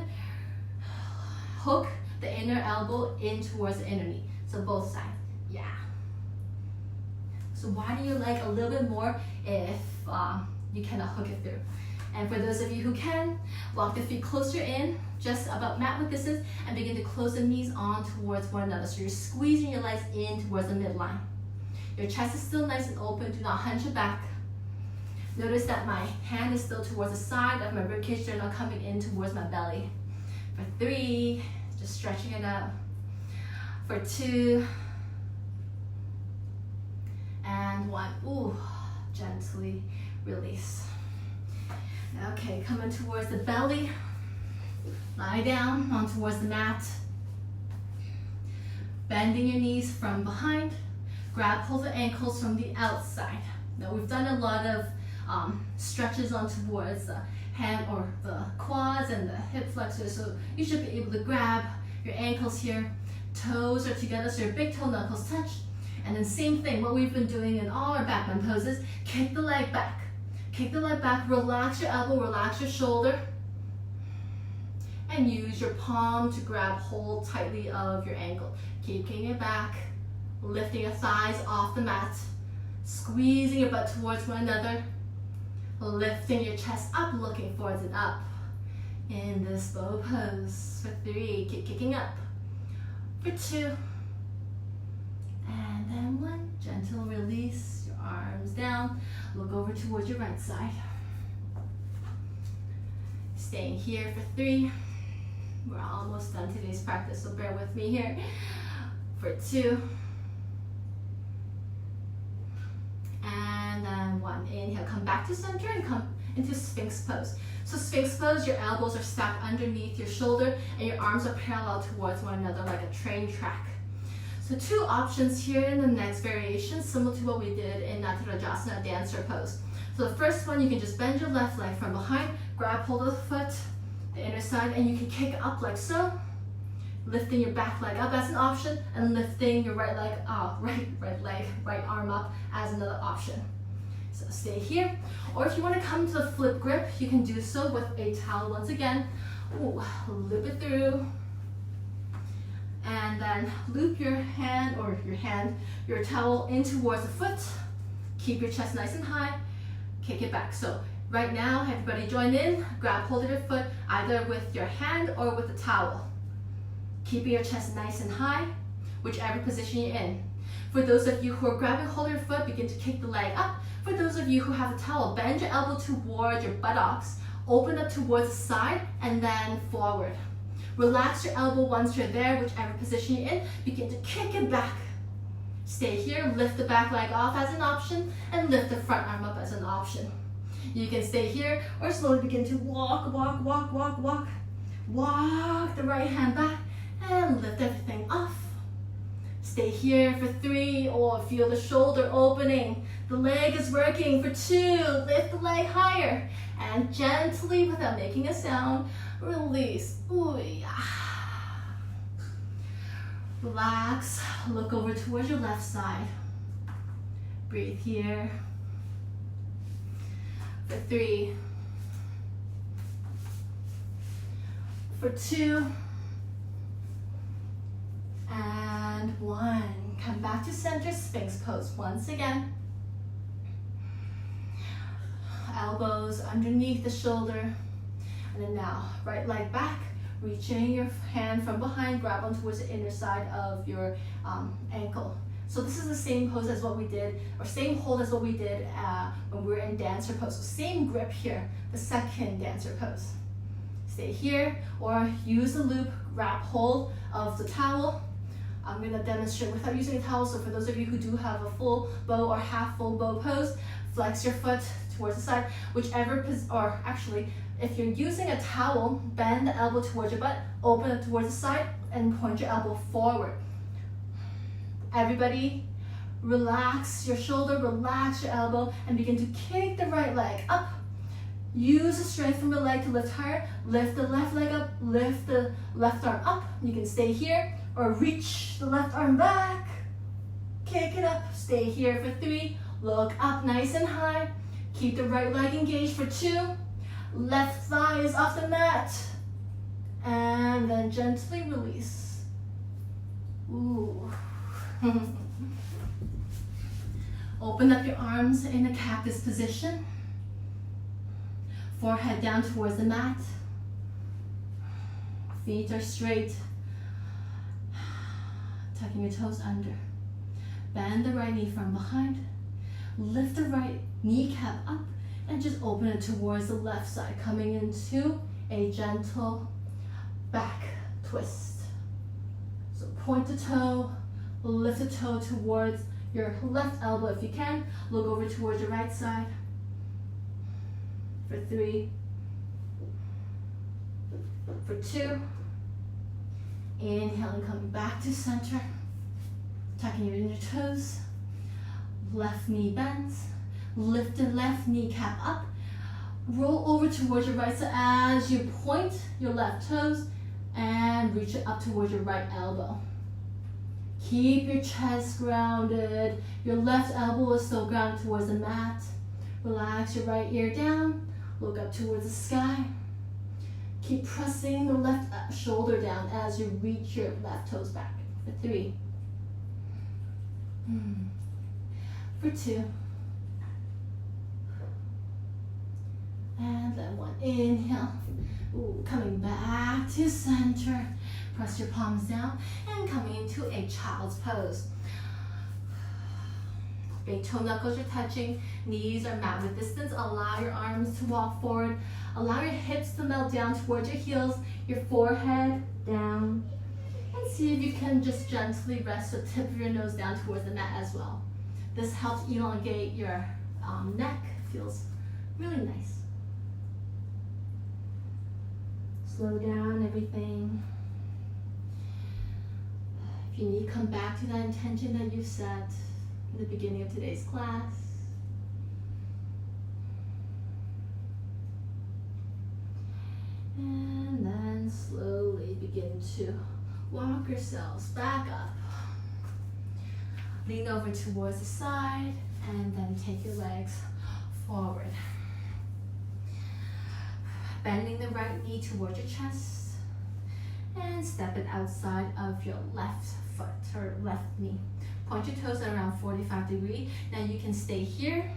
Hook the inner elbow in towards the inner knee. So both sides, yeah. So widen your leg a little bit more if you cannot hook it through. And for those of you who can, walk the feet closer in, just about mat width distance, and begin to close the knees on towards one another. So you're squeezing your legs in towards the midline. Your chest is still nice and open, do not hunch it back. Notice that my hand is still towards the side of my ribcage, they're not coming in towards my belly. For 3, just stretching it out. For 2, and 1. Ooh, gently release. Okay, coming towards the belly. Lie down on towards the mat. Bending your knees from behind. Grab hold the ankles from the outside. Now we've done a lot of stretches on towards the hand or the quads and the hip flexors, so you should be able to grab your ankles here. Toes are together, so your big toe knuckles touch. And then same thing, what we've been doing in all our back bend poses, kick the leg back. Kick the leg back, relax your elbow, relax your shoulder. And use your palm to grab hold tightly of your ankle. Kicking it back, lifting your thighs off the mat. Squeezing your butt towards one another. Lifting your chest up, looking forwards and up. In this bow pose. For 3, keep kicking up. For 2. And then 1, gentle release, your arms down. Look over towards your right side. Staying here for 3. We're almost done today's practice, so bear with me here. For 2. And then 1. Inhale, come back to center and come into Sphinx pose. So Sphinx pose, your elbows are stacked underneath your shoulder and your arms are parallel towards one another like a train track. So 2 options here in the next variation, similar to what we did in Natarajasana dancer pose. So the first one, you can just bend your left leg from behind, grab hold of the foot, the inner side, and you can kick up like so, lifting your back leg up as an option, and lifting your right leg up, right arm up as another option. So stay here, or if you want to come to the flip grip, you can do so with a towel once again. Ooh, loop it through, and then loop your hand, your towel in towards the foot. Keep your chest nice and high, kick it back. So right now, everybody join in, grab hold of your foot, either with your hand or with the towel. Keeping your chest nice and high, whichever position you're in. For those of you who are grabbing hold of your foot, begin to kick the leg up. For those of you who have a towel, bend your elbow towards your buttocks, open up towards the side, and then forward. Relax your elbow once you're there, whichever position you're in, begin to kick it back. Stay here, lift the back leg off as an option, and lift the front arm up as an option. You can stay here, or slowly begin to walk the right hand back, and lift everything off. Stay here for 3, or feel the shoulder opening. The leg is working for 2, lift the leg higher, and gently, without making a sound, release. Ooh, yeah. Relax, look over towards your left side. Breathe here. For 3, for 2, and 1. Come back to center, Sphinx pose once again. Elbows underneath the shoulder. And then now, right leg back, reaching your hand from behind, grab on towards the inner side of your ankle. So this is the same pose as what we did, or same hold as what we did when we were in dancer pose. So same grip here, the second dancer pose. Stay here, or use the loop, grab hold of the towel. I'm gonna demonstrate without using a towel, so for those of you who do have a full bow or half full bow pose, flex your foot towards the side, whichever, or actually, if you're using a towel, bend the elbow towards your butt, open it towards the side, and point your elbow forward. Everybody, relax your shoulder, relax your elbow, and begin to kick the right leg up. Use the strength from the leg to lift higher. Lift the left leg up, lift the left arm up. You can stay here, or reach the left arm back. Kick it up, stay here for 3. Look up nice and high. Keep the right leg engaged for 2. Left thigh is off the mat. And then gently release. Ooh. Open up your arms in a cactus position. Forehead down towards the mat. Feet are straight. Tucking your toes under. Bend the right knee from behind. Lift the right kneecap up and just open it towards the left side, coming into a gentle back twist. So point the toe, lift the toe towards your left elbow if you can. Look over towards your right side. For 3, for 2. Inhale and coming back to center. Tucking your inner toes. Left knee bends. Lift the left kneecap up. Roll over towards your right side as you point your left toes and reach it up towards your right elbow. Keep your chest grounded. Your left elbow is still grounded towards the mat. Relax your right ear down. Look up towards the sky. Keep pressing the left shoulder down as you reach your left toes back. For 3. For 2. And then 1. Inhale. Ooh, coming back to center. Press your palms down and coming into a child's pose. Big toe knuckles are touching, knees are mat width distance. Allow your arms to walk forward. Allow your hips to melt down towards your heels, your forehead down. And see if you can just gently rest the tip of your nose down towards the mat as well. This helps elongate your neck. Feels really nice. Slow down everything. If you need, come back to that intention that you set in the beginning of today's class. begin to walk yourselves back up. Lean over towards the side and then take your legs forward. Bending the right knee towards your chest and step it outside of your left foot or left knee. Point your toes at around 45 degrees. Now you can stay here.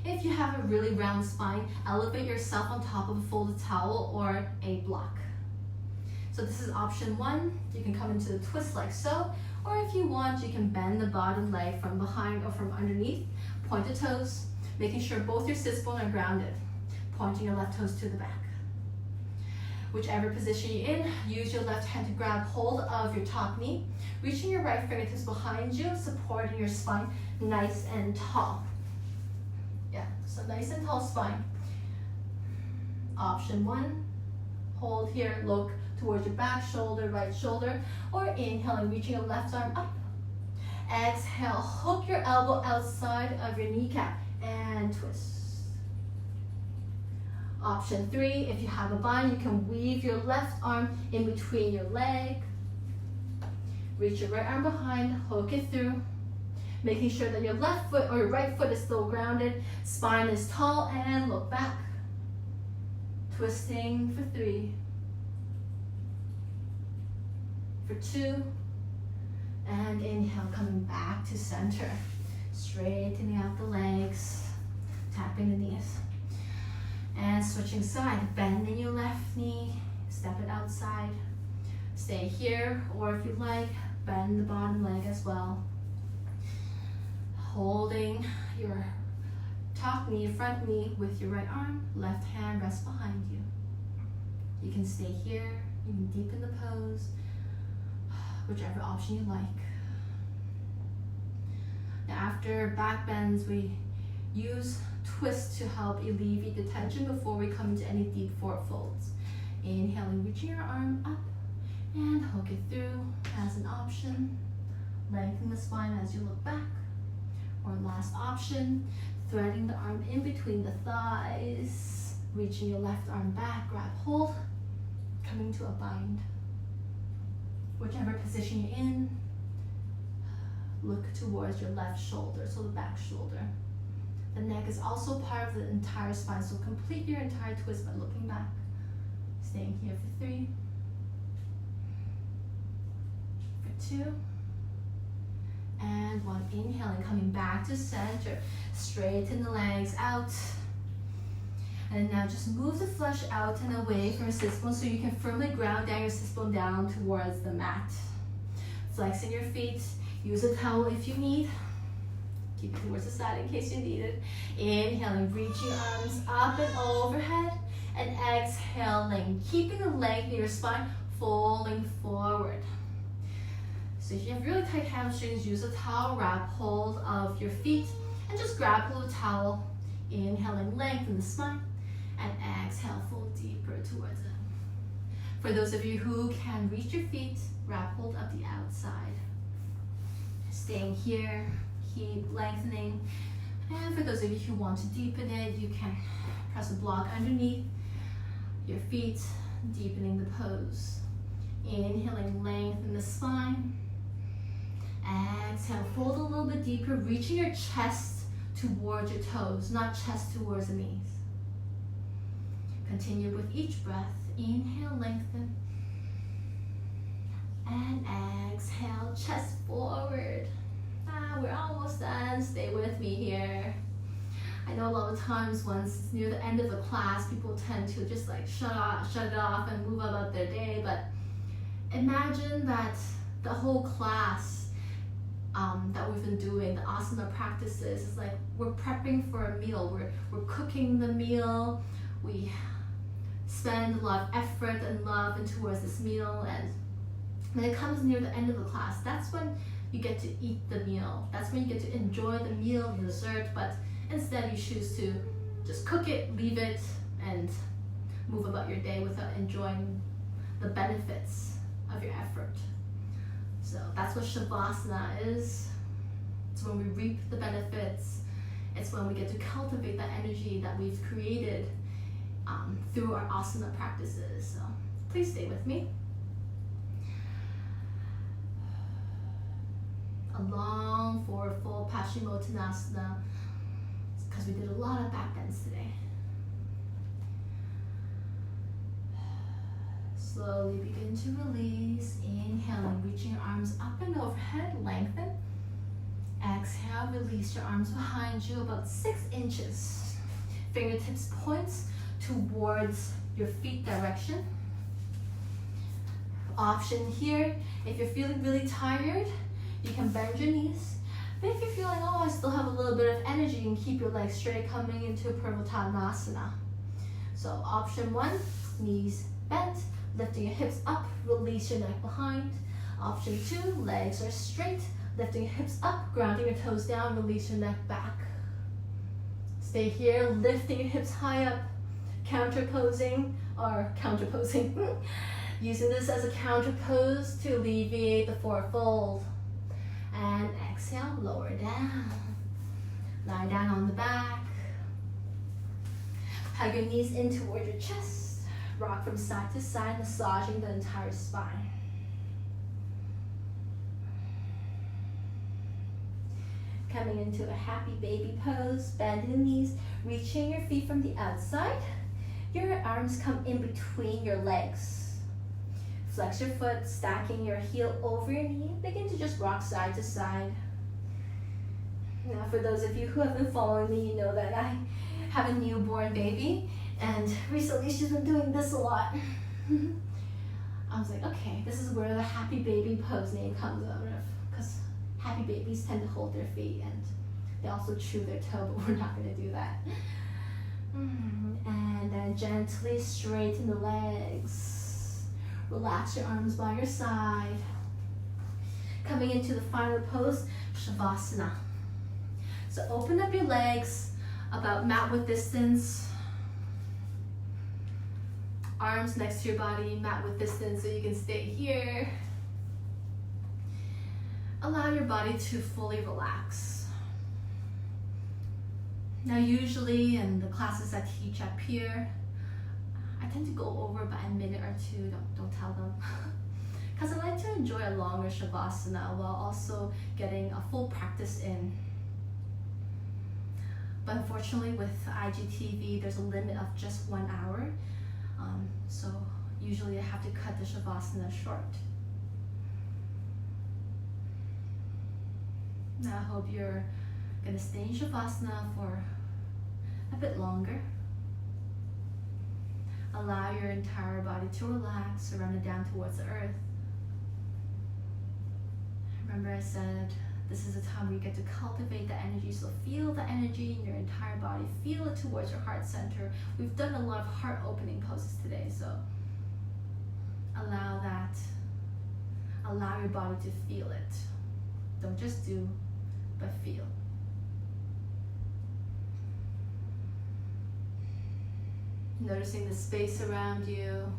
If you have a really round spine, elevate yourself on top of a folded towel or a block. So this is option one. You can come into the twist like so, or if you want, you can bend the bottom leg from behind or from underneath. Point the toes, making sure both your sits bones are grounded. Pointing your left toes to the back. Whichever position you're in, use your left hand to grab hold of your top knee, reaching your right fingertips behind you, supporting your spine nice and tall. Yeah, so nice and tall spine. Option one, hold here, look towards your back shoulder, right shoulder, or inhaling, reaching your left arm up. Exhale, hook your elbow outside of your kneecap and twist. Option three, if you have a bind, you can weave your left arm in between your leg. Reach your right arm behind, hook it through, making sure that your left foot or your right foot is still grounded, spine is tall, and look back. Twisting for 3, for 2, and inhale, coming back to center. Straightening out the legs, tapping the knees. And switching side, bending your left knee, step it outside. Stay here, or if you like, bend the bottom leg as well. Holding your top knee, front knee with your right arm, left hand rests behind you. You can stay here, you can deepen the pose, whichever option you like. Now after back bends, we use twist to help alleviate the tension before we come into any deep forward folds. Inhaling, reaching your arm up and hook it through as an option. Lengthen the spine as you look back. Or last option, threading the arm in between the thighs, reaching your left arm back, grab hold, coming to a bind. Whichever position you're in, look towards your left shoulder, so the back shoulder. The neck is also part of the entire spine, so complete your entire twist by looking back. Staying here for 3, for 2, and 1. Inhaling, coming back to center. Straighten the legs out. And now just move the flesh out and away from your sit bone so you can firmly ground down your sit bone down towards the mat. Flexing your feet. Use a towel if you need. Keep it towards the side in case you need it. Inhaling, reaching arms up and overhead. And exhaling, keeping the length of your spine, folding forward. So if you have really tight hamstrings, use a towel, wrap hold of your feet, and just grab hold of the towel. Inhaling, lengthen the spine, and exhale, fold deeper towards it. For those of you who can reach your feet, wrap hold of the outside. Staying here, keep lengthening. And for those of you who want to deepen it, you can press a block underneath your feet, deepening the pose. Inhaling, lengthen the spine. Exhale, fold a little bit deeper, reaching your chest towards your toes, not chest towards the knees. Continue with each breath. Inhale, lengthen. And exhale, chest forward. We're almost done. Stay with me here. I know a lot of times once it's near the end of the class, people tend to just like shut it off and move about their day. But imagine that the whole class that we've been doing, the asana practices, is like we're prepping for a meal. We're cooking the meal. We spend a lot of effort and love into towards this meal, and when it comes near the end of the class, that's when you get to eat the meal. That's when you get to enjoy the meal, the dessert, but instead you choose to just cook it, leave it, and move about your day without enjoying the benefits of your effort. So that's what Shavasana is. It's when we reap the benefits. It's when we get to cultivate that energy that we've created through our asana practices. So please stay with me. a long forward fold, Paschimottanasana, because we did a lot of back bends today. Slowly begin to release, inhaling, reaching your arms up and overhead, lengthen. Exhale, release your arms behind you about 6 inches. Fingertips points towards your feet direction. Option here, if you're feeling really tired, you can bend your knees. But if you're feeling, oh, I still have a little bit of energy, you can keep your legs straight, coming into Purvottanasana. So option 1, knees bent, lifting your hips up, release your neck behind. Option 2, legs are straight, lifting your hips up, grounding your toes down, release your neck back. Stay here, lifting your hips high up, counterposing, using this as a counter pose to alleviate the forward fold. And exhale, lower down. Lie down on the back. Hug your knees in toward your chest. Rock from side to side, massaging the entire spine. Coming into a happy baby pose, bending the knees, reaching your feet from the outside. Your arms come in between your legs. Flex your foot, stacking your heel over your knee. Begin to just rock side to side. Now, for those of you who have been following me, you know that I have a newborn baby, and recently she's been doing this a lot. I was like, okay, this is where the happy baby pose name comes out of, because happy babies tend to hold their feet and they also chew their toe, but we're not going to do that. And then gently straighten the legs. Relax your arms by your side. Coming into the final pose, Shavasana. So open up your legs about mat width distance. Arms next to your body, mat width distance, so you can stay here. Allow your body to fully relax. Now usually in the classes I teach up here, I tend to go over by a minute or two, don't tell them. Because I like to enjoy a longer Shavasana while also getting a full practice in. But unfortunately with IGTV, there's a limit of just 1 hour. So usually I have to cut the Shavasana short. Now I hope you're gonna stay in Shavasana for a bit longer. Allow your entire body to relax, surrender down towards the earth. Remember I said this is a time where you get to cultivate the energy, so feel the energy in your entire body, feel it towards your heart center. We've done a lot of heart opening poses today, so allow that. Allow your body to feel it. Don't just do, but feel. Noticing the space around you.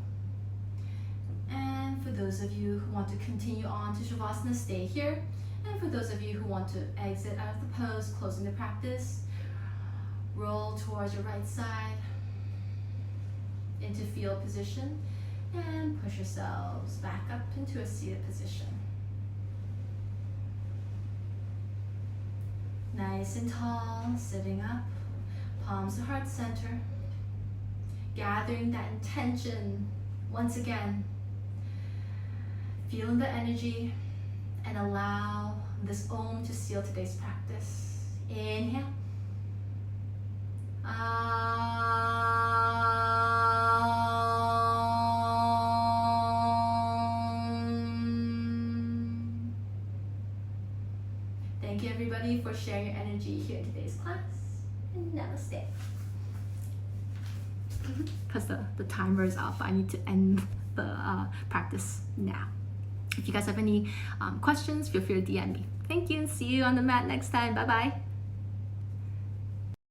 And for those of you who want to continue on to Shavasana, stay here. And for those of you who want to exit out of the pose, closing the practice, roll towards your right side into field position and push yourselves back up into a seated position. Nice and tall, sitting up, palms to heart center. Gathering that intention once again. Feeling the energy and allow this Om to seal today's practice. Inhale. Thank you everybody for sharing your energy here in today's class. And namaste. Because the timer is up, I need to end the practice now. If you guys have any questions, feel free to DM me. Thank you and see you on the mat next time. Bye bye.